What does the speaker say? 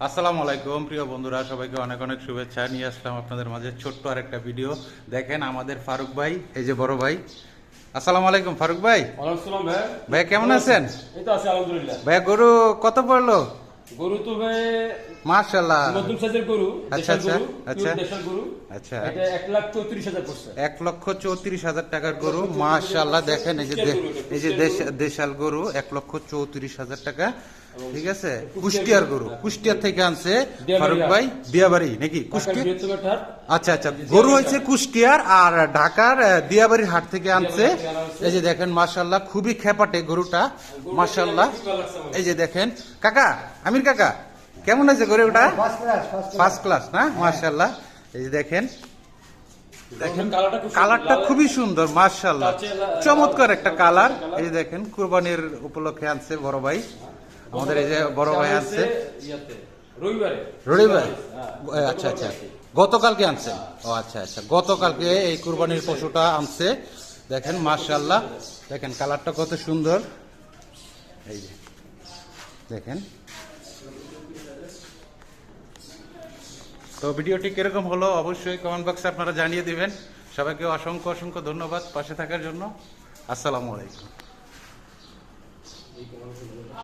আসসালামু আলাইকুম প্রিয় বন্ধুরা, সবাইকে অনেক অনেক শুভেচ্ছা। নিয়ে আসলাম আপনাদের মাঝে ছোট্ট আর একটা ভিডিও। দেখেন আমাদের ফারুক ভাই, এই যে বড় ভাই। আসসালামু আলাইকুম ফারুক ভাই। ওয়ালাইকুম সালাম ভাই। ভাই কেমন আছেন? এই তো আছি আলহামদুলিল্লাহ। ভাই গরু কত পড়লো? গরু তো ভাই মাশাআল্লাহ মধ্যম সাইজের গরু, আচ্ছা, দেশাল গরু, আচ্ছা। দেশাল গরু। আচ্ছা, এটা 1,34,000 পড়ছে। 1,34,000 টাকার গরু। মাশাআল্লাহ দেখেন এই যে দেশাল গরু 1,34,000 টাকা। ঠিক আছে, কুষ্টিয়ার গরু, কুষ্টিয়ার থেকে আনছে ফারুক ভাই, দিয়াবাড়ি নাকি কুষ্টিয়া? আচ্ছা আচ্ছা, গরু হয়েছে কুষ্টিয়ার আর ঢাকার দিয়াবাড়ির হাট থেকে আনছে। এই যে দেখেন মাশাআল্লাহ খুবই খেপাটে গরুটা, মাশাআল্লাহ। এই যে দেখেন কাকা, আমির কাকা কেমন আছে গরুটা? ফার্স্ট ক্লাস না? মাশাআল্লাহ। এই যে দেখেন দেখেন কালারটা খুবই সুন্দর, মাশাআল্লাহ, চমৎকার একটা কালার। এই যে দেখেন কুরবানির উপলক্ষে আনছে বড় ভাই আমাদের, এই যে বড় ভাই আনছে রবিবার। আচ্ছা আচ্ছা, গতকালকে আনছেন? ও আচ্ছা আচ্ছা, গতকালকে এই কুরবানির পশুটা আনছে। দেখেন মাশাআল্লাহ, দেখেন কালারটা কত সুন্দর। এই যে দেখেন। তো ভিডিওটি কিরকম হলো অবশ্যই কমেন্ট বক্সে আপনারা জানিয়ে দিবেন। সবাইকে অসংখ্য অসংখ্য ধন্যবাদ পাশে থাকার জন্য। আসসালামু আলাইকুম।